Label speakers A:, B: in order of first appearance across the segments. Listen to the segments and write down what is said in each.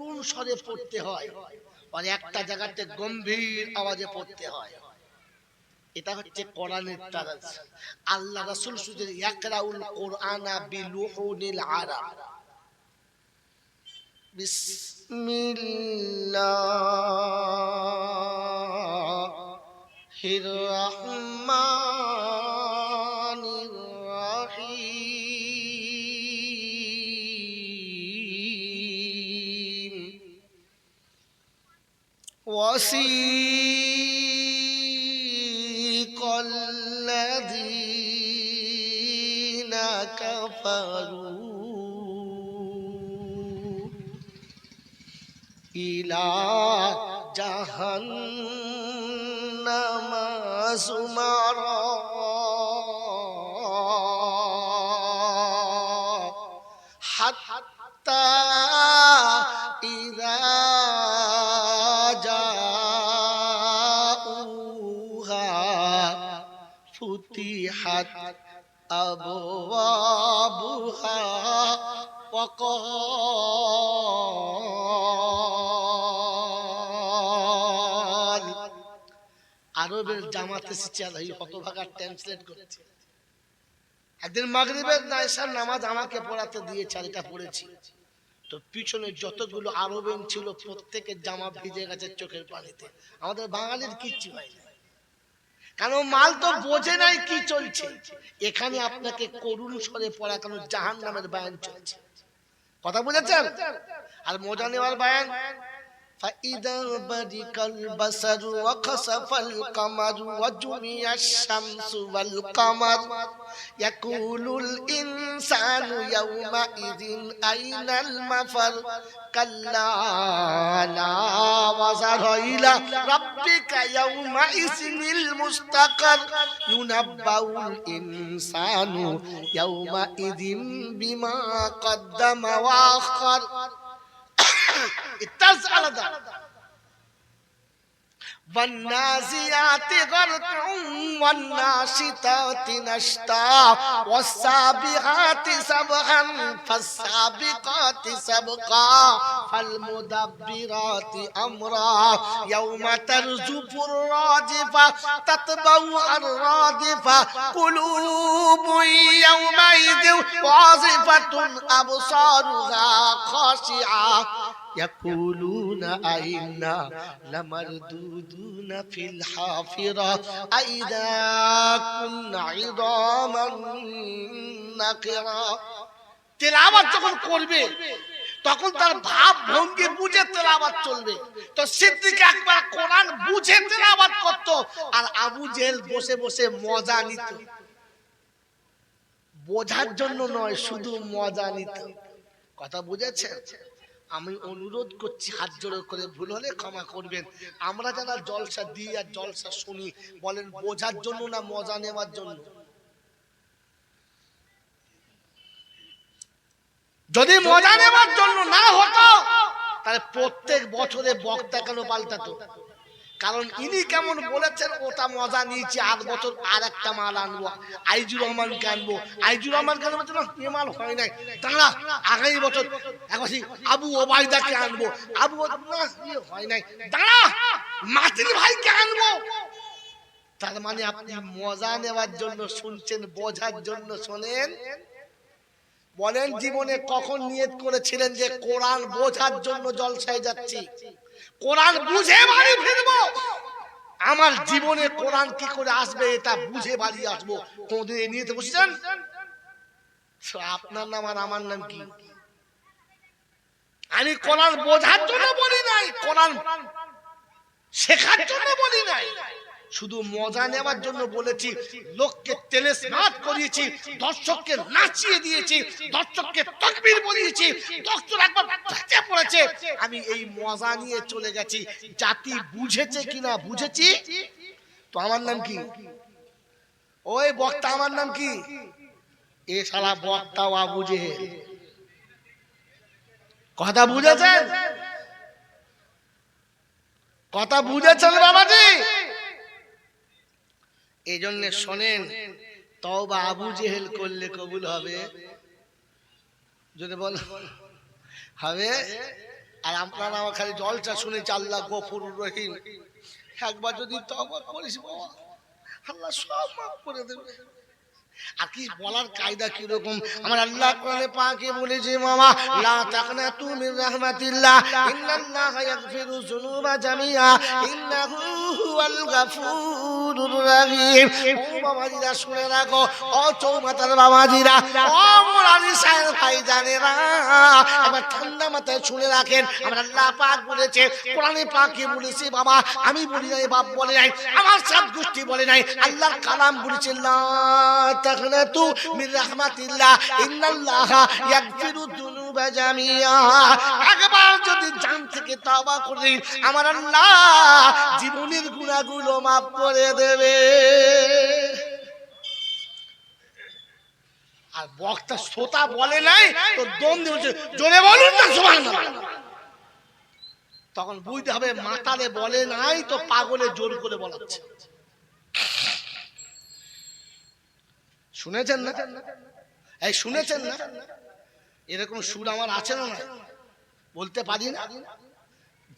A: করুণ স্বরে পড়তে হয়, আর একটা জায়গাতে গম্ভীর আওয়াজে পড়তে হয়। এটা হচ্ছে কোরআনের তারাজ। আল্লাহ রাসূল শুধু ইয়াকরাউল কোরআনা বিলুহুনিল আরাব। বিসমিল্লাহির রহমানির রহিম। وسيق الذين كفروا إلى جهنم زمرا حتى إذا فتحت أبوابها وقال আরবের জামাত এসেছে আল্লাহ হতভাগা ট্রান্সলেট করেছে। একদিন মাগরিবের নামাজ নামাজ আমাকে পড়াতে দিয়েছে, আর এটা পড়েছি তো পিছনে যতগুলো আরবেন ছিল প্রত্যেকের জামা ভিজে গেছে চোখের পানিতে। আমাদের বাঙালির কিচ্ছু হয় না, কারণ মাল তো বোঝে নাই কি চলছে। এখানে আপনাকে করুণ স্বরে পড়া, কারণ জাহান্নামের বয়ান চলছে। কথা বুঝেছেন? আর মজা নেওয়ার বয়ান, فإذا برق البصر وخسف القمر وجمع الشمس والقمر يقول الإنسان يومئذ أين المفر كلا لا وزر إلى ربك يومئذ المستقر ينبأ الإنسان يومئذ بما قدم وأخر। الترس আলাদা। والنازعات غرقا والناشطات نشطا والسابحات سبحا فالسابقات سبقا فالمدبرات أمرا يوم ترجف الراجفة تتبعها الرادفة قلوب يومئذ واجفة أبصارها خاشعة يقولون أئنا لمردودون في الحافرة أئذا كنا عظاما نخرة। তেলাওয়াত যখন করবে তখন তার ভাব ভঙ্গি বুঝে তেলাওয়াত চলবে। তো সিদ্দিক আকবর কোরআন বুঝে তেলাওয়াত করত, আর আবু জেহেল বসে বসে মজা নিত। বোঝার জন্য নয়, শুধু মজা নিত। কথা বুঝেছেন? আমি অনুরোধ করছি হাত জোড় করে, ভুল হলে ক্ষমা করবেন। আমরা যারা জলসা দিই আর জলসা শুনি, বলেন বোঝার জন্য না মজা নেওয়ার জন্য? যদি মজা নেওয়ার জন্য না হতো তাহলে প্রত্যেক বছরে বক্তা কেন পাল্টাতো? কারণ ইনি কেমন বলেছেন ওটা মজা নিয়েছি, 8 বছর আর একটা মাল আনবো, আইজুর রহমানকে আনবো। আইজুর রহমানকে আনবো তো মাল হয় নাই, দাঁড়া আগামী বছর আবু ওবায়দাকে আনবো, আবু হয় নাই, দাঁড়া মাতিন ভাইকে আনবো। তার মানে আপনি মজা নেওয়ার জন্য শুনছেন, বোঝার জন্য শোনেন? বলেন জীবনে কখন নিয়ত করেছিলেন যে কোরআন বোঝার জন্য জলসায় যাচ্ছি, কোরআন বুঝে বাড়ি ফিরবো? আমার জীবনে কোরআন কি করে আসবে এটা বুঝে বাড়ি আসবো, কোনদিন এই নিয়তে বসেছেন? আপনার নাম আর আমার নাম কি? আমি কোরআন বোঝার জন্য বলি নাই, কোরআন শেখার জন্য বলি নাই, শুধু মজা নেওয়ার জন্য বলেছি। লোককে তেলেস্মাত করিয়েছি, দর্শককে নাচিয়ে দিয়েছি, দর্শককে তাকবীর বলিয়েছি, দর্শক একবার ফেটে পড়েছে, আমি এই মজা নিয়ে চলে গেছি। জাতি বুঝেছে কিনা বুঝেছি। তো আমার নাম কি? ওই বক্তা আমার নাম কি? এ শালা বক্তা আবু জেহেল। কথা বুঝেছেন? কথা বুঝেছেন বাবাজি? এই জন্য শোনেন, তওবা আবু জেহেল করলে কবুল হবে? যদি বল হবে, আর আপনারা আমার খালি জলটা শুনেছি আল্লাহ গফুরুর রহিম। একবার যদি তওবা করিস বাবা, আল্লাহ সব মাফ করে দেবে। আর কি বলার কায়দা কি রকম, আমার আল্লাহ কোরআনে পাকে বলেছে মামা, লা তাকনাতু মির রাহমাতিল্লাহ ইন্নাল্লাহা ইয়াগফিরু যুনুবা জামিআ ইন্নাহু হুয়াল গাফুরুর রহিম। ও বাবাজিরা শুনে রাখো, ও চৌমাতার বাবাজিরা, ও মুরানি সাহেব ভাই জানেরা, এবার ঠান্ডা মাথায় শুনে রাখেন। আমার আল্লাহ পাক বলেছে কোরআনে পাকে বলেছে বাবা, আমি বলি নাই, বাপ বলে নাই, আমার সাত গোষ্ঠী বলে নাই, আল্লাহর কালাম বলেছে লা তাকনাতু মির রাহমাতিল্লাহ ইন্নাল্লাহা ইয়াগফিরু যুনুবা জামিআ। একবার যদি জান থেকে তওবা করি আমার আল্লাহ জীবনের গুনাহগুলো maaf করে দেবে। আর বক্তা শ্রোতা বলে নাই তো দম দিয়ে জোরে বলুন না সুবহানাল্লাহ। তখন বুঝতে হবে মাতালে বলে নাই তো পাগলে জোর করে বলাচ্ছে। শুনেছেন না? এই শুনেছেন না? এরকম সুর আমার আছে না? বলতে পারি না,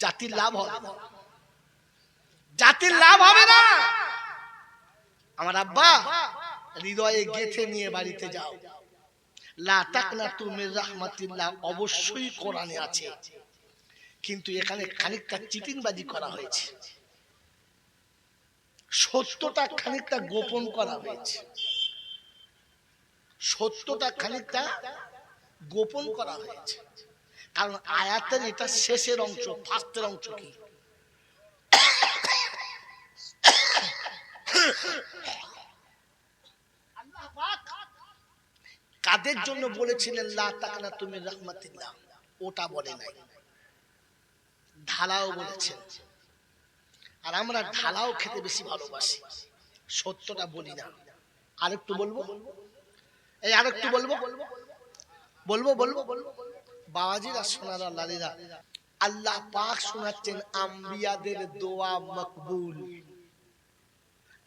A: জাতির লাভ হবে না, জাতির লাভ হবে না। আমার আব্বা হৃদয়ে গেঁথে নিয়ে বাড়িতে যাও, লা তাকনাতু মির রাহমাতিল্লাহ অবশ্যই কোরআনে আছে, কিন্তু এখানে খানিকটা চিটিংবাজি করা হয়েছে, সত্যটা খানিকটা গোপন করা হয়েছে, সত্যটা খানিকটা গোপন করা হয়েছে। কারণ আয়াতের এটা শেষের অংশ, ফার্স্টের অংশ কি? আল্লাহ পাক কাদের জন্য বলেছিলেন লা তাকনাতু মির রাহমাতিল্লাহ, ওটা বলে নাই, ঢালাও বলেছেন। আর আমরা ঢালাও খেতে বেশি ভালোবাসি, সত্যটা বলি না। আরেকটু বলবো, এই আরেকটু বলবো বলবো বলবো বাবাজিরা সোনারা লালিরা, আল্লাহ পাক শোনাচ্ছেন আম্বিয়াদের দোয়া মকবুল।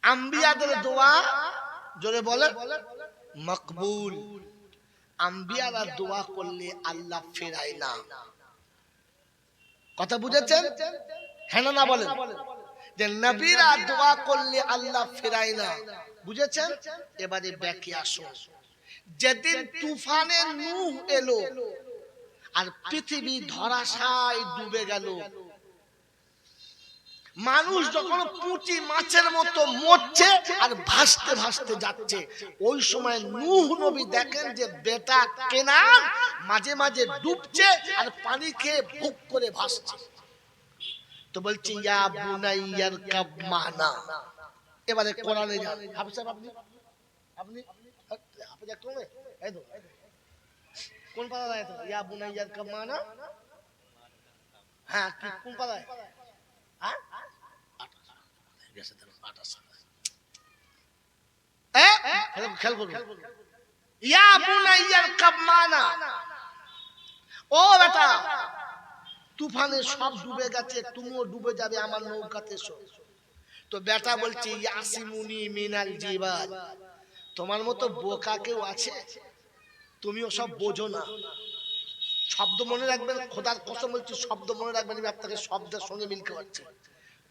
A: আম্বিয়াদের দোয়া জোরে বলে মকবুল। আম্বিয়ারা দোয়া করলে আল্লাহ ফেরায় না। কথা বুঝেছেন? হ্যাঁ না বলেন যে নবীরা দোয়া করলে আল্লাহ ফেরায় না, বুঝেছেন? এবারে ব্যাকে আসুন। যেদিন তুফানে নূহ এলো আর পৃথিবী ধরাশায় ডুবে গেল, মানুষ যখন পুঁটি মাছের মতো মরছে আর ভাসতে ভাসতে যাচ্ছে, ওই সময় নূহ নবী দেখেন যে বেটা কেনান মাঝে মাঝে ডুবছে আর পানি খেয়ে ভুক করে ভাসছে। তো বলছি ইয়া বুনাইয়ার কাব মানা। এবারে কোরআনে যান, হাফেজ সাহেব আপনি আপনি হাফেজ একটু হবে, এই তো কোন পারা যায়? তো ইয়া বুনাইয়ার কাব মানা, হ্যাঁ কি কোন পারা? হ্যাঁ খেয়াল করুন, ইয়া বুনাইয়ার কাব মানা, ও বেটা তুফানে সব ডুবে গেছে, তুমিও ডুবে যাবে আমার নৌকাতে এসো। তো বেটা বলছে ইয়াসিমুনি মিনাল জিবাল, তোমার মতো বোকা কেউ আছে? তুমিও সব বোঝো না। শব্দ মনে রাখবেন, খোদার কসম বলছি শব্দ মনে রাখবেন, আপনাকে শব্দের সঙ্গে মিলতে পারছে।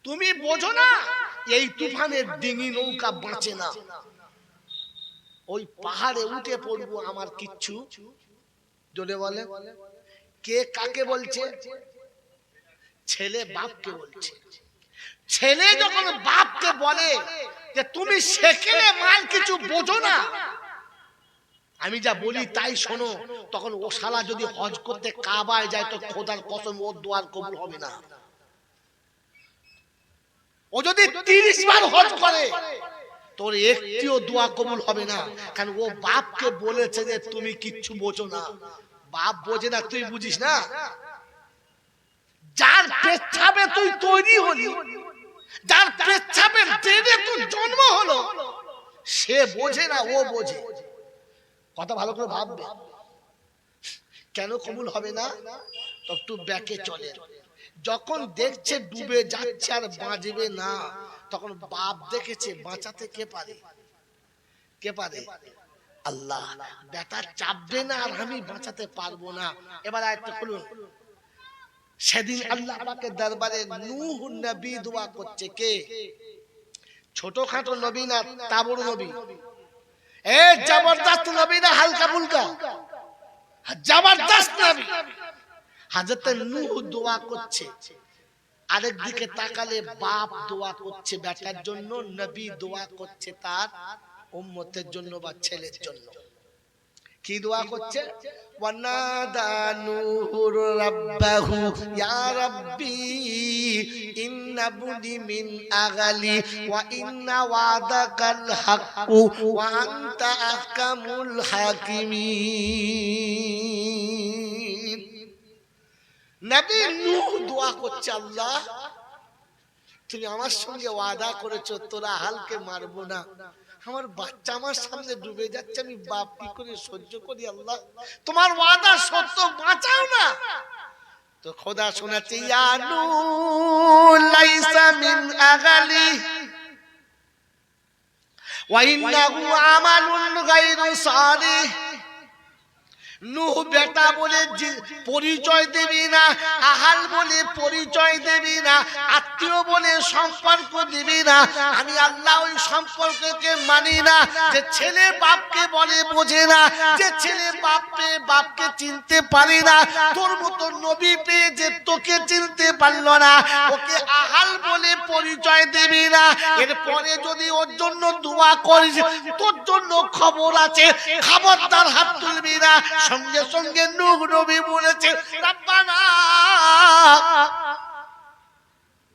A: তুমি বোঝো না এই তুফানের ডিঙি নৌকা বাঁচে না, ওই পাহাড়ে উঠে পড়বো আমার কিচ্ছু। জোরে বলে কে কাকে বলছে? ছেলে বাপকে বলছে। ছেলে যখন বাপকে বলে যে তুমি সেকেলে মাল কিছু বোঝো না, আমি যা বলি তাই শোনো, তখন ও শালা যদি হজ করতে কাবায় যায় তো খোদার কসম ওর দোয়া কবুল হবে না। ও যদি 30 বার হজ করে তোর একটিও দোয়া কবুল হবে না, কারণ ও বাপকে বলেছে যে তুমি কিচ্ছু বোঝো না। বাপ বোঝে না, তুই বুঝিস না। যার পেচ্ছাপে তুই তৈরি হলি, যার পেচ্ছাপে দেবে তোর জন্ম হলো, সে বোঝে না, ও বোঝে। কথা ভালো করে ভাববে। কেন কবুল হবে না? তো একটু ব্যাকে চলে। যখন দেখছে ডুবে যাচ্ছে আর বাঁচবে না, তখন বাপ দেখেছে বাঁচাতে কে পারে? কে পারে? আল্লাহ। বেটা চাপবে না আর আমি বাঁচাতে পারবো না। এবার আরেকটা খুলুন, সেদিন আল্লাহ পাকের দরবারে নূহ নবী দোয়া করছে। কে? ছোটখাটো নবী না, তাবড় নবী। এ জবরদস্ত নবী না, হালকা ফুলকা, জবরদস্ত নবী। হযরত নূহ দোয়া করছে। আরেক দিকে তাকালে বাপ দোয়া করছে বেটার জন্য, নবী দোয়া করছে তার উম্মতের জন্য বা ছেলের জন্য। কি দোয়া করছে? ওয়ানাদা নূহুর রাব্বাহু ইয়া রাব্বি ইন্না বুনি মিন আগালি ওয়া ইন্না ওয়াদাকাল হাক্কু ওয়া আনতা আহকামুল হাকিমিন। নবী নূহ দোয়া করছে, আল্লাহ তুমি আমার সঙ্গে ওয়াদা করেছো তোরা হালকে মারবো না, আমার বাচ্চা আমার সামনে ডুবে যাচ্ছে, আমি বাপ কি করে সহ্য করি? আল্লাহ তোমার ওয়াদা সত্য, বাঁচাও না। তো খোদা শোনাচ্ছে, ইয়া নূহ লাইসা মিন আগালি ওয়া ইন্নাহু আমালুন গায়রু সালিহ। নূহ বেটা বলে পরিচয় দেবি না, আহাল বলে পরিচয় দেবি না, আত্মীয় বলে সম্পর্ক দিবি না। আমি আল্লাহ ওই সম্পর্ককে মানি না। যে ছেলে বাপকে বলে বোঝে না, যে ছেলে বাপকে চিনতে পারি না, তোর মতো নবী পেয়ে যে তোকে চিনতে পারলো না, ওকে আহাল বলে পরিচয় দিবি না। এরপরে যদি ওর জন্য দোয়া করিস, তোর জন্য খবর আছে, খবরদার হাত তুলবি না। সঙ্গে সঙ্গে নূহ নবী বলেছে, রব্বানা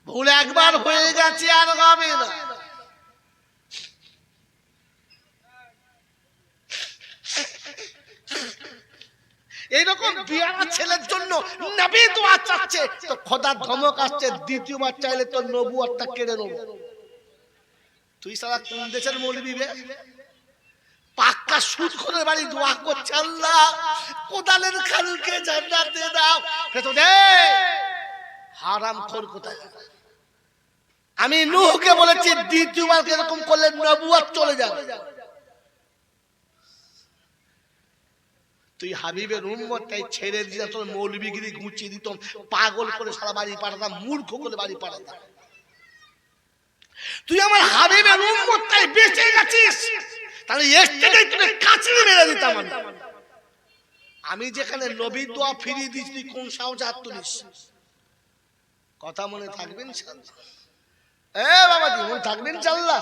A: ভুল একবার হয়ে গেছে, আর হবে না। এইরকম বিয়ানা ছেলের জন্য নবী দোয়া চাচ্ছে, তো খোদার ধমক আসছে, দ্বিতীয়বার চাইলে তোর নবুয়তটা কেড়ে নেব। তুই সারা কোন দেশের মৌলবি বে? পাক্কা সুদ করে বাড়ি দোয়া করছে, আল্লাহ কোদালের খালকে জান্নাতে দাও। তো দে হারামখোর কোথায়? আমি নূহকে বলেছি দ্বিতীয়বার এরকম করলে নবুয়ত চলে যাবে। তুই হাবিবের উম্মতটাই ছেড়ে দিয়ে তোর মৌলবিগিরি গুছিয়ে দিতাম, পাগল করে সারা বাড়ি পাঠাতাম, মূর্খ করে বাড়ি পাঠাতাম। তুই আমার হাবিবের উম্মতটাই বেঁচে গেছিস, তাহলে একটাই তুই কাছে মেরে দিতাম। আমি যেখানে নবীর দোয়া ফিরিয়ে দিস, তুই কোন সাহসে হাত তুলিস? কথা মনে থাকবেন ইনশাআল্লাহ? এ বাবাজি মনে থাকবেন ইনশাআল্লাহ?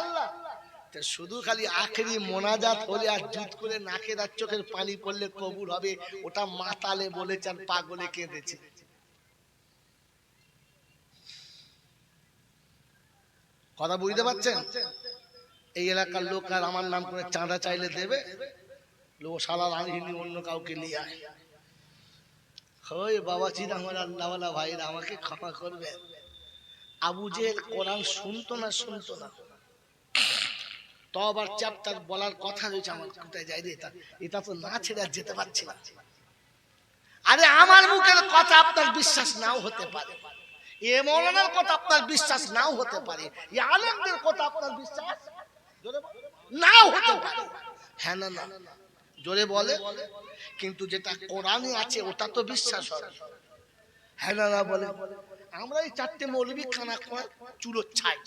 A: শুধু খালি আখেরি মোনাজাত হলে আর জুত করে নাকের আর চোখের পানি পড়লে কবুল হবে, ওটা মাতালে বলেছেন, পাগলে কেঁদেছে। কথা বুঝতে পারছেন? এই এলাকার লোক আর আমার নাম করে চাঁদা চাইলে দেবে, লোক শালা রাঁধিনি অন্য কাউকে নিয়ে আয়। হয় বাবাজিরা, আমার আল্লাহওয়ালা ভাইরা, আমাকে ক্ষমা করবে। আবু জেহেল কোরআন শুনতো না, শুনতো না। তবার চ্যাপ্টার বলার কথা রয়েছে, আমার কোথায় যাই রে, এটা তো না ছেড়ে আর যেতে পারছি না। আরে আমার মুখের কথা আপনার বিশ্বাস নাও হতে পারে, এ মৌলানার কথা আপনার বিশ্বাস নাও হতে পারে, এ আলেমদের কথা আপনার বিশ্বাস নাও হতে পারে। হ্যাঁ না না জোরে বলে, কিন্তু যেটা কোরআনে আছে ওটা তো বিশ্বাস হবে। হ্যাঁ না না বলে। আমরা এই চারটে মৌলবি খানা খাওয়া চুলো ছাই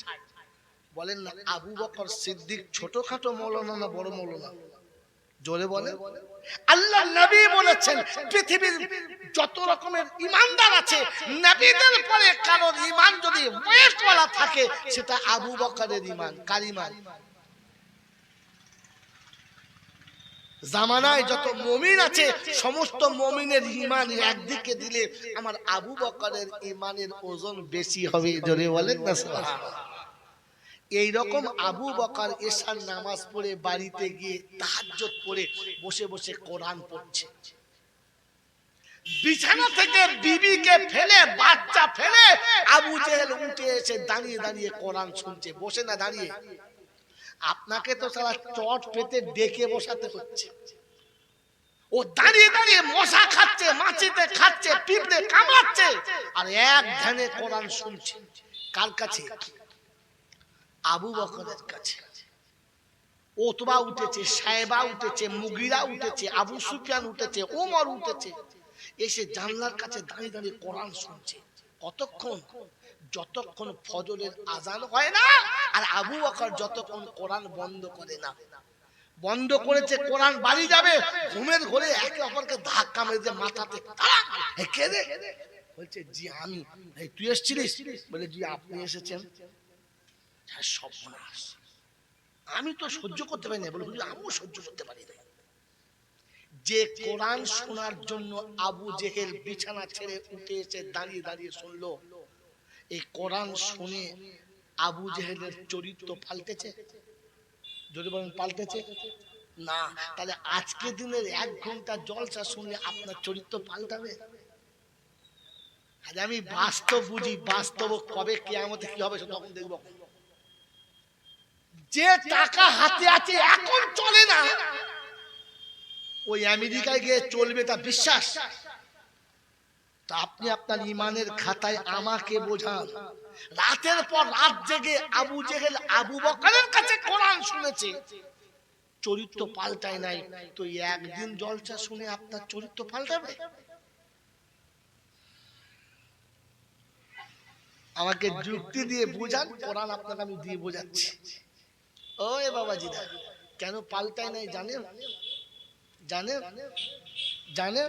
A: বলেন না, আবু বকর সিদ্দিক ছোটখাটো মৌলানা না বড় মৌলানা? জোরে বলে। আল্লাহ নবী বলেছেন পৃথিবীর যত রকমের ঈমানদার আছে, নবীদের পরে কারোর ঈমান যদি ওয়েটওয়ালা থাকে, সেটা আবু বকরের ঈমান। কার ঈমান? জামানায় যত মুমিন আছে, সমস্ত মুমিনের ঈমান একদিকে দিলে আমার আবু বকরের ঈমানের ওজন বেশি হবে। জোরে বলেন না সুবহানাল্লাহ। এই রকম আবু বকর এশার নামাজ পড়ে বাড়িতে গিয়ে তাহাজ্জুদ পড়ে বসে বসে কোরআন পড়ছে। বিছানা থেকে বিবিকে ফেলে, বাচ্চা ফেলে আবু জেহেল উঠে এসে দাঁড়িয়ে দাঁড়িয়ে কোরআন শুনছে, বসে না দাঁড়িয়ে। আপনাকে তো সারা চট পেতে ডেকে বসাতে হচ্ছে, ও দাঁড়িয়ে দাঁড়িয়ে মশা খাচ্ছে, মাছিতে খাচ্ছে, পিঁপড়ে কামড়াচ্ছে, আর এক ধ্যানে কোরআন শুনছে। কার কাছে? আবু বকরের কাছে। ওতবা উঠেছে, সাহেবা উঠেছে, মুগিরা উঠেছে, আবু সুফিয়ান উঠেছে, ওমর উঠেছে। এসে জানলার কাছে দাঁড়িয়ে দাঁড়িয়ে কোরআন শুনছে। কতক্ষণ? যতক্ষণ ফজরের আজান হয় না আর আবু বকর যতক্ষণ কোরআন বন্ধ করে না। বন্ধ করেছে, কোরআন বাড়ি যাবে, ঘুমের ঘরে একে অপরকে ধাক্কা মেরে দিয়ে মাথাতে কে রে? বলছে জি আমি। তুই এসেছিলিস? বলে জি আপনি এসেছেন। সর্বনাশ, আমি তো সহ্য করতে পারি না। বলে আমিও সহ্য করতে পারি না। যে কোরআন শোনার জন্য আবু জেহেল বিছানা ছেড়ে উঠে এসে দাঁড়িয়ে দাঁড়িয়ে শুনলো, এই কোরআন শুনে আবু জেহেলের চরিত্র পাল্টেছে? যদি বলেন পাল্টেছে না, তাহলে আজকে দিনের 1 ঘন্টা জলসা শুনলে আপনার চরিত্র পাল্টাবে? আমি বাস্তব বুঝি, বাস্তব কবে কিয়ামতে কি হবে তখন দেখব। যে টাকা হাতে আছে এখন চলে না, ওই আমেরিকায় গিয়ে চলবে তা বিশ্বাস? তা আপনি আপনার ইমানের খাতায় আমাকে বোঝান। রাতের পর রাত জেগে আবু জেহেল আবু বকরের কাছে কোরআন শুনেছে, চরিত্র পাল্টায় নাই, তো একদিন জলসা শুনে আপনার চরিত্র পাল্টাবে? আমাকে যুক্তি দিয়ে বুঝান, কোরআন আপনাকে আমি দিয়ে বোঝাচ্ছি। ওই বাবাজিরা, কেন পাল্টায় নাই জানেন? জানেন? জানেন?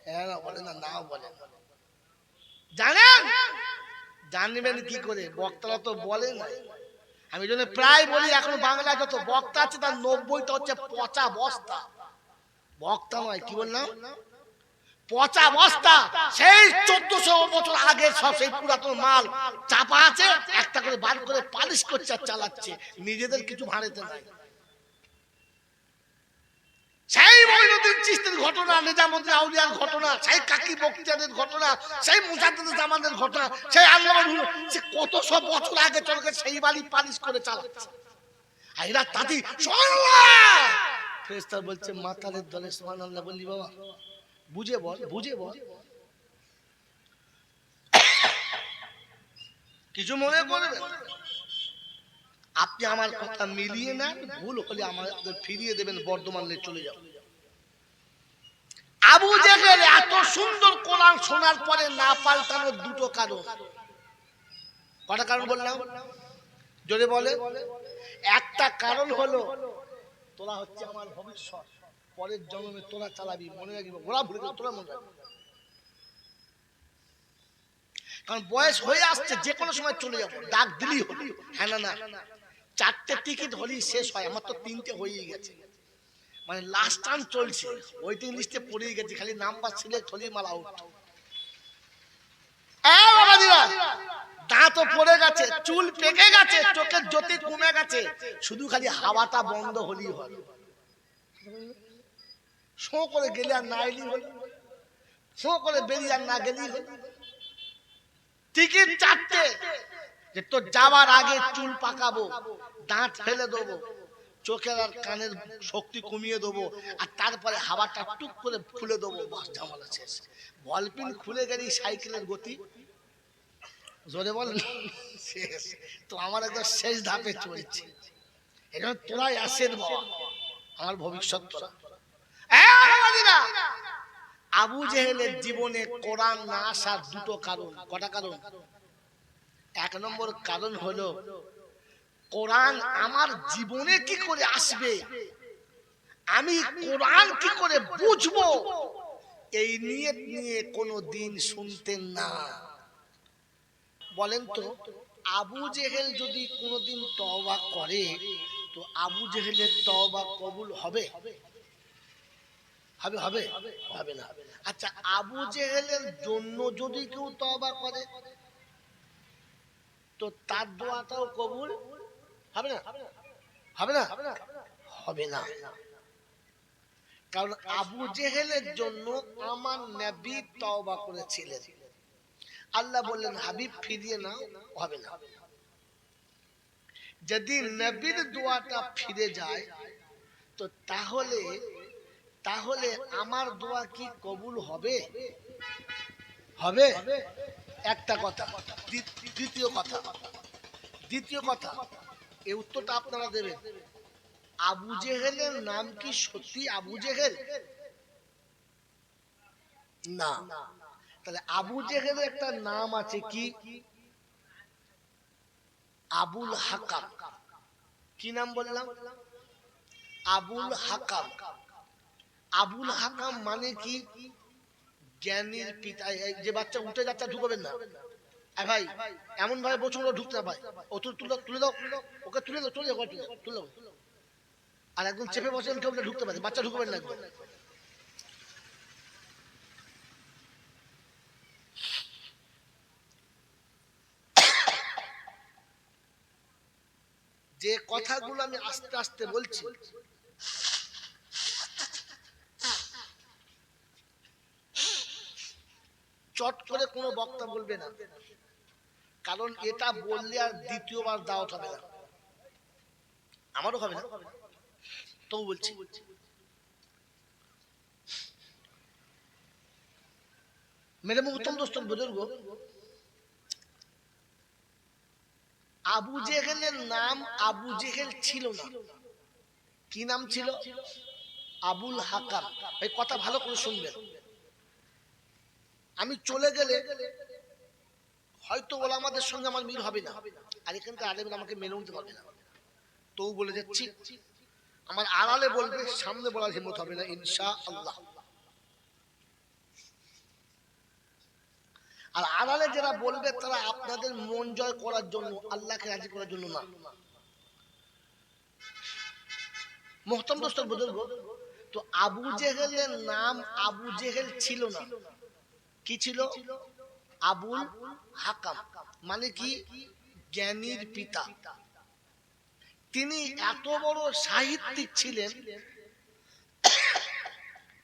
A: হ্যাঁ না বলে না, নাও বলে না। জানেন? জানবেন কি করে? বক্তারা তো বলে না। আমি জন্য প্রায় বলি, এখন বাংলায় যত বক্তা আছে তার 90টা হচ্ছে পচা বস্তা। বক্তা নয়, কি বললাম? পচা বস্তা। সেই 1400 বছর আগে সব সেই পুরাতন মাল চাপা আছে, একটা করে বার করে পালিশ করছে আর চালাচ্ছে, নিজেদের কিছু ভাড়েতে নাই। সেই মঈনুদ্দিন চিশতির ঘটনা, নিজামুদ্দিন আউলিয়ার ঘটনা, সেই কাকি বক্তিয়ারের ঘটনা, সেই মুজাদ্দিদ জামানের ঘটনা, সেই আল্লাহ সে কত সব বছর আগে চলকে সেই বাড়ি পালিশ করে চালাচ্ছে। আর এরা তাতি সুবহানাল্লাহ, ফেরেশতা বলছে মাতালের দলে সুবহানাল্লাহ বললি বাবা, বুঝে বল, বুঝে বল। কিছু মনে করবে? আপনি আমার কথা মিলিয়ে নেন, ভুল হলে আমাদের ফিরিয়ে দেবেন, বর্ধমান নিয়ে চলে যাও। আবু জেহেল এত সুন্দর কোরআন শোনার পরে না পাল্টানোর 2টো কারণ। কটা কারণ বললাম? জোরে বলে। একটা কারণ হলো, তোরা হচ্ছে আমার ভবিষ্যৎ, পরের জন্মে তোরা চালাবি, মনে রাখবি। ওরা ভুলে গেল, তোরা মনে রাখবি। কারণ বয়স হয়ে আসছে, যে কোনো সময় চলে যাবো, ডাক দিলেই হলো। হ্যাঁ না না, 4টে টিকিট হলেই শেষ হয়, আমার তো 3টে হয়েই গেছে, মানে লাস্ট টার্ন চলছে, ওয়েটিং লিস্টে পড়েই গেছে, খালি নাম্বার সিলেক্ট হলেই মাল আউট। দাঁতও পড়ে গেছে, চুল পেকে গেছে, চোখের জ্যোতি কমে গেছে, শুধু খালি হাওয়াটা বন্ধ হলেই হয়। শো করে গেলে আর না এলি হল, শো করে বেরিয়ে আর না গেলি হল। টিকিট 4টে, যে তোর যাওয়ার আগে চুল পাকাবো, দাঁত ফেলে দেবো, চোখের আর কানের শক্তি কমিয়ে দেবো, আর তারপরে হাওয়াটা টুক করে খুলে দেবো, বাস ঝামেলা শেষ। বলপিন খুলে গেলেই সাইকেলের গতি, জোরে বল, শেষ। তো আমার একদম শেষ ধাপে চলছে। এখানে তোরাই আসেন বাবা, আমার ভবিষ্যৎ তোরা। আবু জেহেলের জীবনে কোরআন না আসার 2টো কারণ। কটা কারণ? 1 নম্বর কারণ হলো, কোরআন আমার জীবনে কি করে আসবে, আমি কোরআন কি করে বুঝবো, এই নিয়ত নিয়ে কোনো দিন শুনতেন না। বলেন তো, আবু জেহেল যদি কোনোদিন তওবা করে, তো আবু জেহেলের তওবা কবুল হবে? হবে? হবে? হবে না। আচ্ছা, আবু জেহেলের জন্য যদি কেউ তওবা করে, তো তার দোয়াটাও কবুল হবে না? হবে না? হবে না। কারণ আবু জেহেলের জন্য আমার নবী তওবা করেছিলেন, আল্লাহ বললেন হাবিব ফিরিয়ে নাও, হবে না। যদি নবীর দোয়াটা ফিরে যায়, তো তাহলে তাহলে আমার দোয়া কি কবুল হবে? হবে? একটা কথা। দ্বিতীয় কথা, এই উত্তরটা আপনারা দেবেন। আবু জেহেলের নাম কি সত্যি আবু জেহেল? না। তাহলে আবু জেহেলের একটা নাম আছে কি? আবুল হাকাম। কি নাম বললাম? আবুল হাকাম। আবুল হাকাম মানে কি? জ্ঞানীর পিতা। যে বাচ্চা উঠে যাচ্ছে ঢুকবেন না ভাই, এমন ভাবে বছর ঢুকতে না ভাই। ও তুলে তুলে দাও, ওকে তুলে দাও, চলে যাও, তুলে দাও। আর একদম চেপে বসেন, কেউ ঢুকতে পারে, বাচ্চা ঢুকবেন না একদম। যে কথাগুলো আমি আস্তে আস্তে বলছি, চট করে কোনো বক্তা বলবে না, কারণ এটা বললে আর দ্বিতীয়বার দাওয়াত হবে না, আমারও হবে না। তো বলছি, মেরে মুহতম দোস্ত বুজুর্গ, আবু জেহেলের নাম আবু জেহেল ছিল না। কি নাম ছিল? আবুল হাকাম। এই কথা ভালো করে শুনবেন। আমি চলে গেলে হয়তো ওলামাদের সঙ্গে আমার মিল হবে না, আর এখানকার আলেমরা আমাকে মেনে নিতে পারবে না। তো বলে যাচ্ছি, আমার আড়ালে বলবে, সামনে বলার হিম্মত হবে না ইনশাআল্লাহ। আর আড়ালে যারা বলবে তারা আপনাদের মন জয় করার জন্য, আল্লাহকে রাজি করার জন্য না। মুহতারাম দোস্ত বুজুর্গ, তো আবু জেহেলের নাম আবু জেহেল ছিল না। কি ছিল? আবুল হাকাম। মানে কি? জ্ঞানীর পিতা। তিনি এত বড় সাহিত্যিক ছিলেন,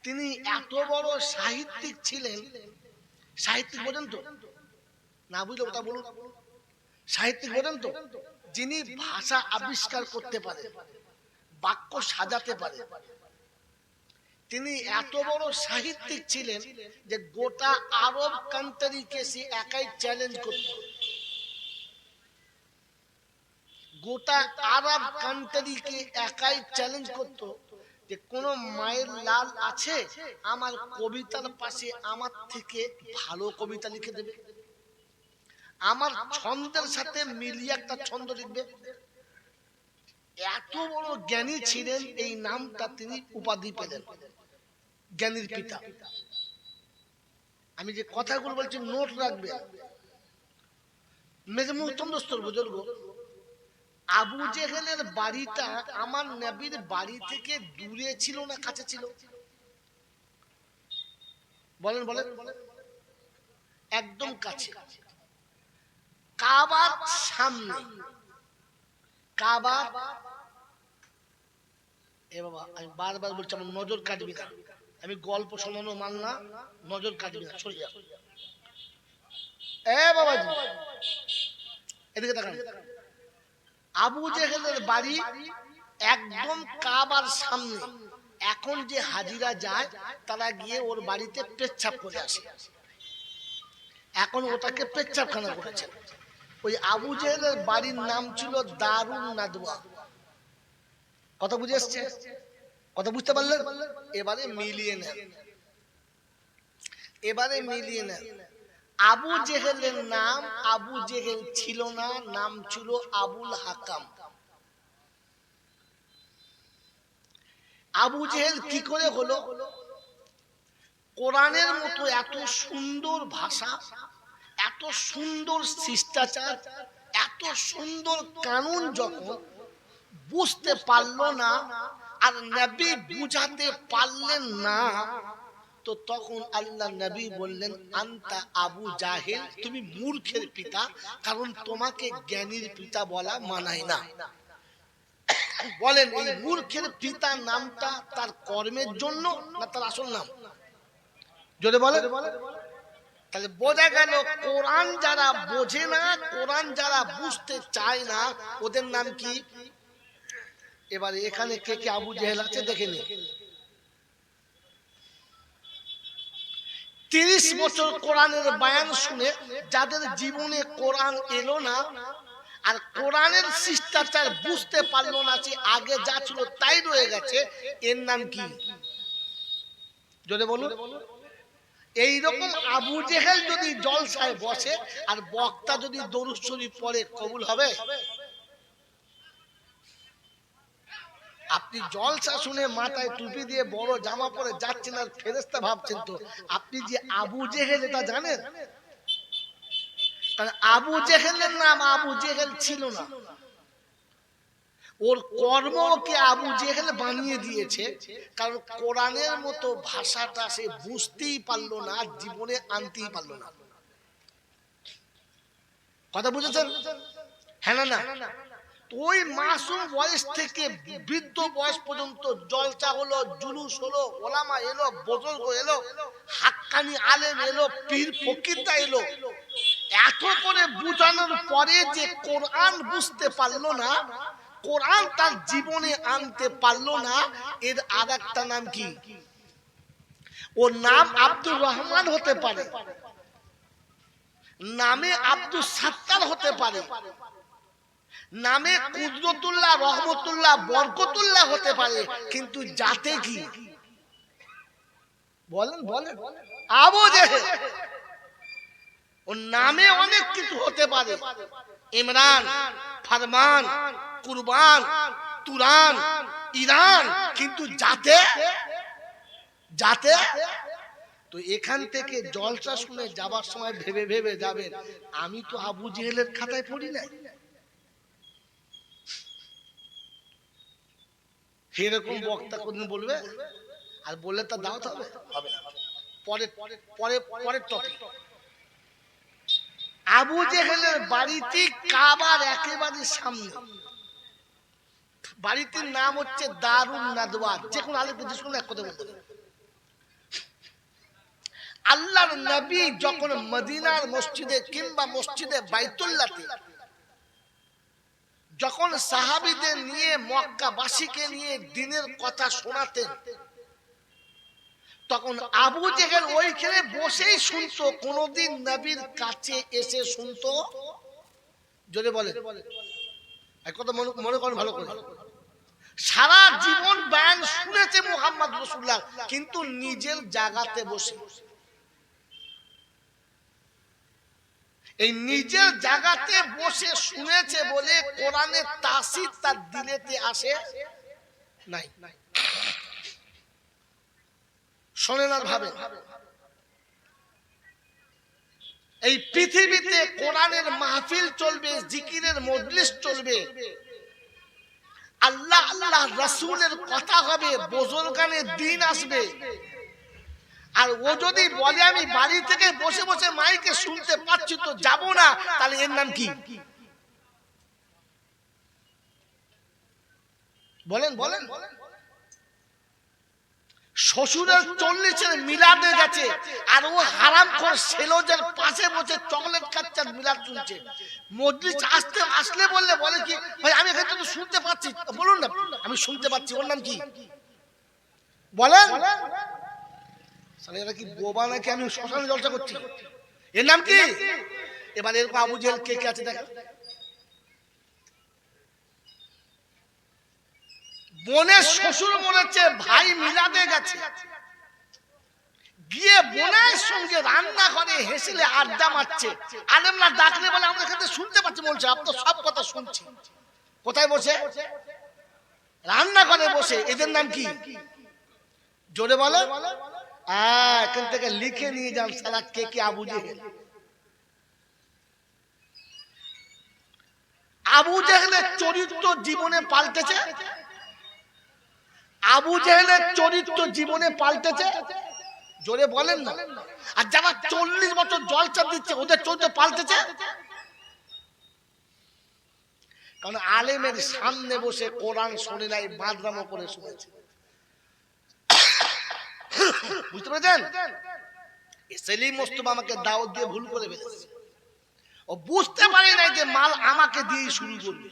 A: তিনি এত বড় সাহিত্যিক ছিলেন। সাহিত্যিক বোঝেন তো? না বুঝলে ওটা বলুন। সাহিত্যিক বোঝেন তো? যিনি ভাষা আবিষ্কার করতে পারে, বাক্য সাজাতে পারে। তিনি এত বড় সাহিত্যিক ছিলেন যে গোটা আরব কান্ট্রিকে সে একাই চ্যালেঞ্জ করত। গোটা আরব কান্ট্রিকে একাই চ্যালেঞ্জ করত যে কোন মায়ের লাল আছে আমার কবিতার পাশে আমার থেকে ভালো কবিতা লিখে দেবে, আমার ছন্দের সাথে মিলিয়ে একটা ছন্দ লিখবে। এত বড় জ্ঞানী ছিলেন, এই নামটা তিনি উপাধি পেলেন জ্ঞানীর পিতা। আমি যে কথাগুলো বলছি নোট রাখবেন। মেরে মুহতরম দোস্ত বুজুর্গ, আবু জেহেলের বাড়িটা আমার নবীর বাড়ি থেকে দূরে ছিল না কাছে ছিল? বলেন বলেন। একদম কাছে, কাবার সামনে। কাবা, এ বাবা আমি বারবার বলছি আমার নজর কাটবি না, আমি গল্প শোনানো মান না, নজর কাটবি না, সরে যা। এ বাবাজি এদিকে তাকান। আবু জেহেলের বাড়ি একদম কাবার সামনে। এখন যে হাজিরা যায় তারা গিয়ে ওর বাড়িতে পেচ্ছাপ করে আসে, এখন ওটাকে পেচ্ছাপখানা করেছে। ওই আবু জেহেলের বাড়ির নাম ছিল দারুন নাদওয়া। কথা বুঝে এসছে? কথা বুঝতে পারলেন? এবারে মিলিয়ে নেন, এবারে মিলিয়ে নেন। আবু জেহেলের নাম আবু জেহেল ছিল না, নাম ছিল আবুল হাকাম। আবু জেহেল কি করে হলো? কোরআনের মতো এত সুন্দর ভাষা, এত সুন্দর শিষ্টাচার, এত সুন্দর কানুন যখন বুঝতে পারলো না আর নবী বুঝাতে পারলেন না, তো তখন আল্লাহ নবী বললেন আনতা আবু জাহেল, তুমি মূর্খের পিতা, কারণ তোমাকে জ্ঞানীর পিতা বলা মানায় না। বলেন এই মূর্খের পিতা নামটা তার কর্মের জন্য না তার আসল নাম? যদি বলেন, তাহলে বোঝা গেল কোরআন যারা বোঝে না, কোরআন যারা বুঝতে চায় না, ওদের নাম কি? এবারে এখানে কে কে আবু জেহেল আছে দেখে নিন। 30 বছর কোরআনের বায়ান শুনে যাদের জীবনে কোরআন এলো না আর কোরআনের শিষ্টাচার বুঝতে পারলো না, যে আগে যা ছিল তাই রয়ে গেছে, এর নাম কি? যদি বলুন। এইরকম আবু জেহেল যদি জলসায় বসে আর বক্তা যদি দরুদ শরীফ পড়ে, কবুল হবে? আপনি জলসা শুনে মাথায় টুপি দিয়ে বড় জামা পরে যাচ্ছেন আর ফেরেশতা ভাবছেন, তো আপনি যে আবু জেহেল এটা জানেন? কারণ আবু জেহেলের নাম আবু জেহেল ছিল না, ওর কর্ম ওকে আবু জেহেল বানিয়ে দিয়েছে। কারণ কোরআনের মতো ভাষাটা সে বুঝতেই পারলো না, জীবনে আনতেই পারলো না। কথা বুঝেছেন? হ্যাঁ না না? ওই মাসুম বয়স থেকে বৃদ্ধ বয়স পর্যন্ত জলসা হলো, জুলুস হলো, ওলামা এলো, বুজুর্গ এলো, হাক্কানি আলেম এলো, পীর ফকিররা এলো, এত করে বুঝানোর পরে যে কোরআন বুঝতে পারলো না, কোরআন তার জীবনে আনতে পারলো না, এর আরেকটা নাম কি? ওর নাম আব্দুর রহমান হতে পারে, নামে আব্দুল সাত্তার হতে পারে, নামে কুদরতুল্লাহ, রহমতুল্লাহ, বরকতুল্লাহ হতে পারে, কিন্তু জাতে কি? বলেন বলেন। আবু জেহেল। ওর নামে অনেক কিছু হতে পারে, ইমরান, ফরমান, কুরবান, তুরান, ইরান, কিন্তু জাতে জাতে তো এখান থেকে জলসা শুনে যাবার সময় ভেবে ভেবে যাবেন, আমি তো আবু জেহেলের খাতায় পড়ি নাই। এরকম বক্তা কোনদিন বলবে? আর বললে তা দাওয়াত হবে? হবে না। পরে পরে পরের টপিক। আবু জেহেলের বাড়িটি কাবার একেবারে সামনে, বাড়িটির নাম হচ্ছে দারুন নাদওয়া। যে কোন আলেম জিজ্ঞেস করলে এক কথা বলতে হবে। আল্লাহর নবী যখন মদিনার মসজিদে কিংবা মসজিদে বাইতুল্লাহতে যখন সাহাবীদের নিয়ে, মক্কাবাসীকে নিয়ে দ্বীনের কথা শোনাতেন, তখন আবু জেহেল ওইখানে বসেই শুনতো। কোনদিন নবীর কাছে এসে শুনতো? জোরে বলে, এক কথা মনে করেন ভালো করে। সারা জীবন বয়ান শুনেছে মুহাম্মদ রাসূলুল্লাহ, কিন্তু নিজের জায়গাতে বসে, এই নিজের জায়গাতে বসে শুনেছে বলে কোরআনের তাসির তার দিলেতে আসে নাই। শোনেন আর ভাবেন, এই পৃথিবীতে কোরআনের মাহফিল চলবে, জিকিরের মজলিস চলবে, আল্লাহ আল্লাহ রাসূলের কথা হবে, বুজুর্গানের দিন আসবে, আর ও যদি বলে আমি বাড়ি থেকে বসে বসে মাইকে শুনতে পাচ্ছি তো যাব না, তাহলে এর নাম কি? বলেন বলেন। শ্বশুরের 40-এর মিলাদে গেছে, আর ও হারামখোর সেলোজের পাশে বসে চকলেট খাচ্ছে, মিলাদ শুনছে। মজলিস আসলে বলে কি ভাই আমি এখানে তো শুনতে পাচ্ছি, বলুন না আমি শুনতে পাচ্ছি, ওর নাম কি? বলেন। এরা কি বোবা নাকি? আমি শ্মশানে জলসা করছি, এর নাম কি? এবার এরকম আবু জেহেল কে কে আছে দেখেন। বোনের শ্বশুর বলেছে ভাই মিলাদে গেছে, গিয়ে বোনের সঙ্গে রান্না করে হেসেলে আড্ডা মারছে, আলেমরা ডাকলে বলে আমরা এখানে শুনতে পাচ্ছি, বলছে আপনার সব কথা শুনছি। কোথায় বসে? রান্না করে বসে। এদের নাম কি? জোরে বলো। এখান থেকে লিখে নিয়ে যান সারা কে কে আবু জেহেল। আবু জেহেলের চরিত্র জীবনে পাল্টেছে, আবু জেহেলের চরিত্র জীবনে পাল্টেছে, জোরে বলেন না। আর যারা 40 বছর জলসা দিচ্ছে ওদের চরিত্র পাল্টেছে, কারণ আলেমের সামনে বসে কোরআন শোনে নাই, বাদরামো করে শুনেছে। বুঝতে পেরেছেন? সেলিম মোস্তফা আমাকে দাওয়াত দিয়ে ভুল করে ফেলেছে, ও বুঝতে পারে নাই যে মাল আমাকে দিয়ে শুরু করবে,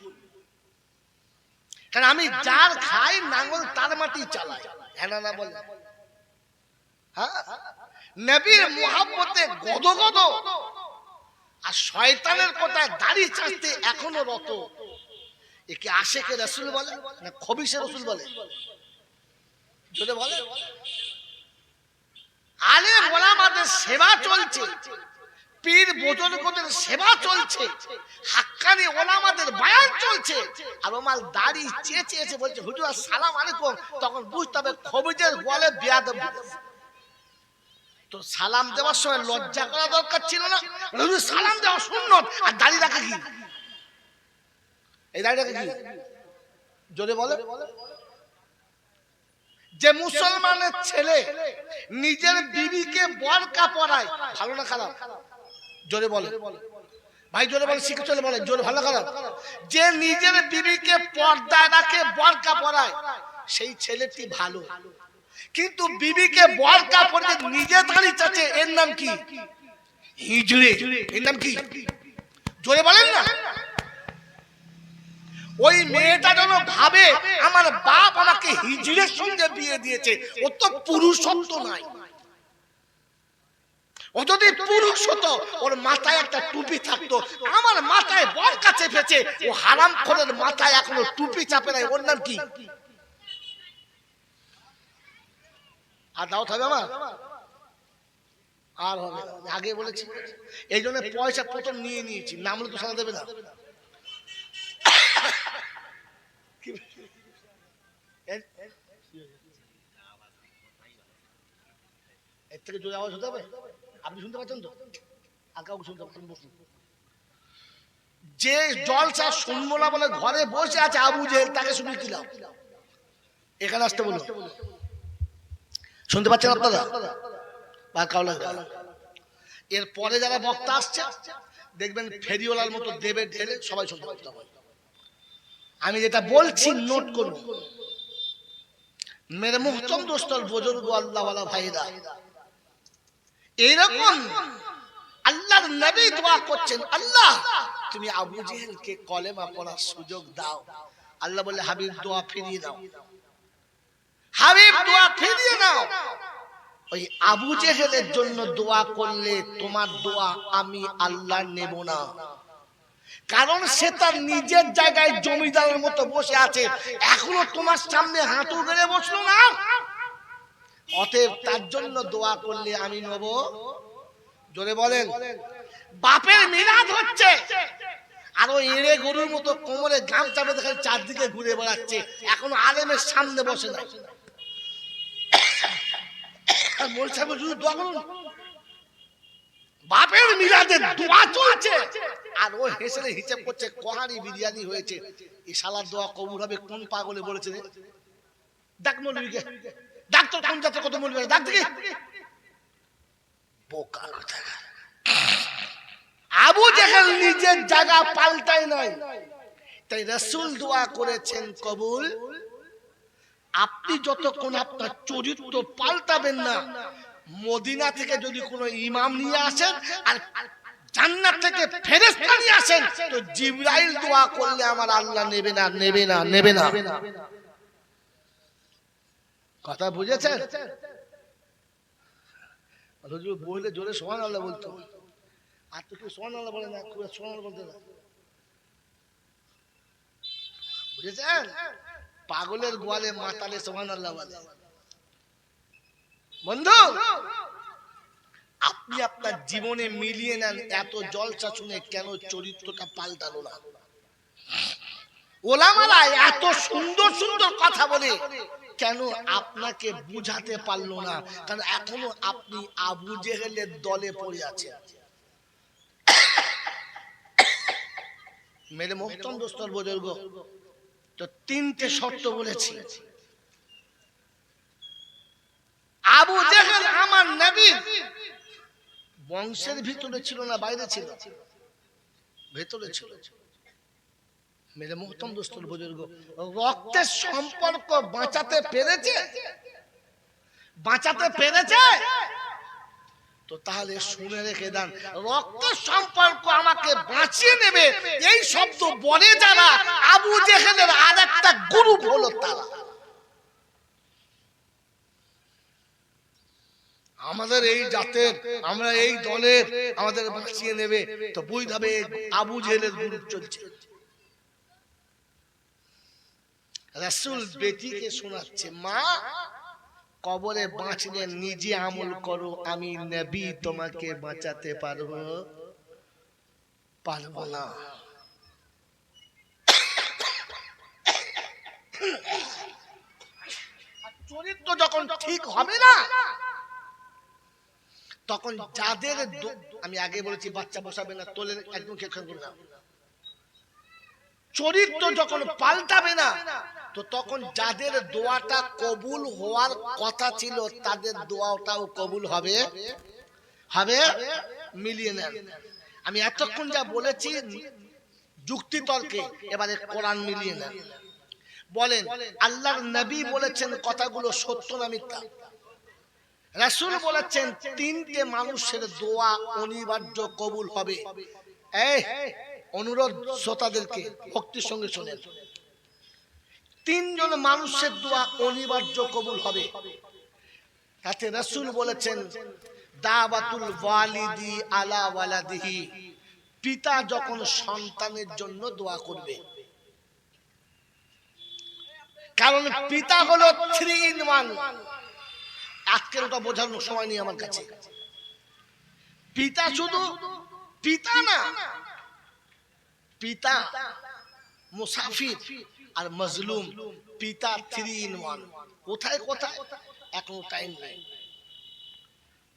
A: কারণ আমি যার খাই নাঙ্গল তার মাটি চালাই। হ্যাঁ না বলে? হ্যাঁ, নবীর মুহাব্বতে গদগদ, আর শয়তানের কথায় দাড়ি চাঁচতে এখনো রত। একে আশেকে রাসূল বলে না খবিসে রাসূল বলে? যদি বলে আলেম ওলামাদের সেবা চলছে, পীর বুজুর্গদের সেবা চলছে, হাক্কানি ওলামাদের বয়ান চলছে, আর ওমাল দাড়ি চেঁচে এসে বলছে হুজুর আসসালামু আলাইকুম, তখন বুঝতে হবে খবিজের গলে বেয়াদব। তো সালাম দেওয়ার সময় লজ্জা করা দরকার ছিল না? হুজুর সালাম দেওয়া সুন্নত, আর দাড়ি রাখা কি? এই দাড়ি রাখা কি? জোরে বলে। যে মুসলমানের ছেলে নিজের বিবিকে বোরকা পরায়, ভালো না খারাপ? জোরে বলে ভাই, জোরে বলে, শিখে চলে বলে, জোরে ভালো খারাপ? যে নিজের বিবিকে পর্দায় রাখে, বোরকা পরায়, সেই ছেলেটি ভালো। কিন্তু বিবিকে বোরকা পরে নিজে দাঁড়িয়ে চাচ্ছে, এর নাম কি? হিজড়ে। এর নাম কি? জোরে বলেন না। ওই মেয়েটা যেন ভাবে আমার বাপ আমাকে হিজড়ের সঙ্গে বিয়ে দিয়েছে, ও তো পুরুষত্ব নাই। ও যদি পুরুষ হতো, ওর মাথায় একটা টুপি থাকতো। আমার মাথায় বোরকা চেপেছে, ও হারামখোরের মাথায় এখনো টুপি চাপে নাই, ওর নাম কি? আর দাওয়াত হবে আমার? আর হবে আগে বলেছি, এই জন্য পয়সা প্রথম নিয়ে নিয়েছি, নাম হলে তো সারা দেবে না। এর থেকে জোরে আওয়াজ হতে হবে, আপনি শুনতে পাচ্ছেন তো? আর কাউকে শুনতে পাচ্ছেন? বসুন। যে জলসা শুনবো না বলে ঘরে বসে আছে আবু জেহেল, তাকে শুনে কি লাভ? এখানে আসতে বলুন। শুনতে পাচ্ছেন আপনারা? এর পরে যারা বক্তা আসছে দেখবেন ফেরিওয়ালার মতো দেবে ঢেলে সবাই শুনতে পাচ্ছে। আমি যেটা বলছি নোট করুন। মেরে মুহতরম দোস্তর বুজুর্গ আল্লাহ ওয়ালা ভাইরা, এইরকম আল্লাহর নবী দোয়া করছেন, আল্লাহ তুমি আবু জেহেলকে কলেমা পড়ার সুযোগ দাও। আল্লাহ বলে হাবিব দোয়া ফিরিয়ে দাও, হাবিব দোয়া ফিরিয়ে নাও। ওই আবু জেহেলের জন্য দোয়া করলে তোমার দোয়া আমি আল্লাহ নেব না, কারণ সে তার নিজের জায়গায় জমিদারের মতো বসে আছে, এখনো তোমার সামনে হাঁটু গেড়ে বসলো না। অতএব তার জন্য দোয়া করলে আমি নেব। জোরে বলেন। বাপের মিলাদ হচ্ছে, আর ওই এড়ে গরুর মতো কোমরে গামছা বেঁধে খালি চারদিকে ঘুরে বেড়াচ্ছে, এখনো আলেমের সামনে বসে না। বাপের মিলাদে দোয়া চলছে, আর ও হেসে হিসেব করছে কোহারি বিরিয়ানি হয়েছে, এই শালার দোয়া কবুল হবে। কোন পাগলে বলেছে রে? ডাক মৌলবীকে, ডাক তোর কোন জাতের কত মৌলবী, ডাক দেখি। বোকা কথা। আবু জেহেল নিজের জায়গা পাল্টায় নাই, তাই রাসূল দোয়া করেছেন কবুল। আপনি যতক্ষণ আপনার চরিত্র পাল্টাবেন না, মদিনা থেকে যদি কোনো ইমাম নিয়ে আসেন আর জান্নাত থেকে ফেরেশতা নিয়ে আসেন, তো জিবরাইল দোয়া করলে আমার আল্লাহ নেবে না, নেবে না, নেবে না। কথা বুঝেছেন? হুজুর বললে জোরে সুবহানাল্লাহ বলতো, আর তো কেউ সুবহানাল্লাহ বলে না, খুব সুবহানাল্লাহ বলতে না। বুঝেছেন? পাগলের গোয়ালে মাতালে সুবহানাল্লাহ বলে। বন্ধু, আপনি আপনার জীবনে মিলিয়ে নেন, এত জলসা শুনে কেন চরিত্রটা পাল্টালো না? ওলামারা এত সুন্দর সুন্দর কথা বলে কেন আপনাকে বুঝাতে পারলো না? কারণ এখনো আপনি আবু জেহেলের দলে পড়ে আছেন। মেরে মুহতরম দোস্তর বুজুর্গ, তো তিনটে শর্ত বলেছি। আবু জেহেল আমার নবী বংশের ভিতরে ছিল না, বাইরে ছিল? ভেতরে ছিল। মেরে মুহতরম দোস্তর বুজুর্গ, রক্তের সম্পর্ক বাঁচাতে পেরেছে? বাঁচাতে পেরেছে? তো তাহলে শুনে রেখে দেন, রক্তের সম্পর্ক আমাকে বাঁচিয়ে নেবে এই শব্দ বলে যারা, আবু জেহেলের আরেকটা গ্রুপ হলো তারা। আমাদের এই জাতের, আমরা এই দলের, আমাদের বাঁচিয়ে নেবে, তো বুঝবে আবু জেহেলের গ্রুপ চলছে। রাসূল বেটিকে শোনাচ্ছে, মা কবরে বাঁচলে নিজে আমল করো, আমি নবী তোমাকে বাঁচাতে পারবো না। চরিত্র যখন ঠিক হবে না, তখন যাদের আমি আগে বলেছি বাচ্চা বসাবে না, তোলে একদম খেয়াল করে না। চরিত্র যখন পাল্টাবে না, তো তখন যাদের দোয়াটা কবুল হওয়ার কথা ছিল তাদের দোয়াটাও কবুল হবে মিলিয়ে নেন। আমি এতক্ষণ যা বলেছি যুক্তি তর্কে, এবারে কোরআন মিলিয়ে নেন। বলেন আল্লাহর নবী বলেছেন কথাগুলো সত্য না মিথ্যা? রাসূল বলেছেন তিনটে মানুষের দোয়া অনিবার্য কবুল হবে। এই অনুরোধ শ্রোতাদেরকে ভক্তির সঙ্গে শোনেন, তিনজন মানুষের দোয়া অনিবার্য কবুল হবে। তাতে রাসূল বলেছেন দাওয়াতুল ওয়ালিদি আলা ওয়ালাদিহি, পিতা যখন সন্তানের জন্য দোয়া করবে। কারণ পিতা হলো 3 in 1। আজকের ওটা বোঝানোর সময় নেই আমার কাছে। পিতা শুধু পিতা না, পিতা মুসাফির আর মজলুম, পিতা 3 in 1। কোথায় কোথায় এখনো টাইম নেই।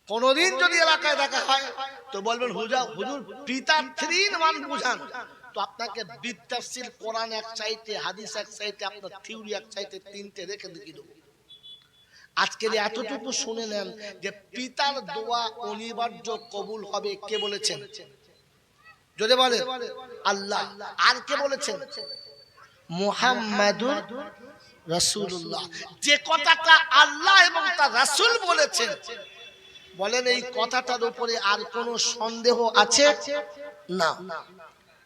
A: কোনদিন যদি এলাকায় দেখা হয় তো বলবেন হুজুর পিতা 3 in 1 বুঝান, তো আপনাকে বিতাফসির কোরআন এক সাইডে, হাদিস এক সাইডে, আপনার থিওরি এক সাইডে, তিনটে রেখে দেখিয়ে দেবো। আজকের এতটুকু শুনে নেন যে পিতার দোয়া অনিবার্য কবুল হবে। কে বলেছেন? যদি বলে আল্লাহ। আর কে বলেছেন? মুহাম্মাদুর রাসূলুল্লাহ। যে কথাটা আল্লাহ এবং তার রাসূল বলেছেন, বলেন এই কথাটার উপরে আর কোনো সন্দেহ আছে? না।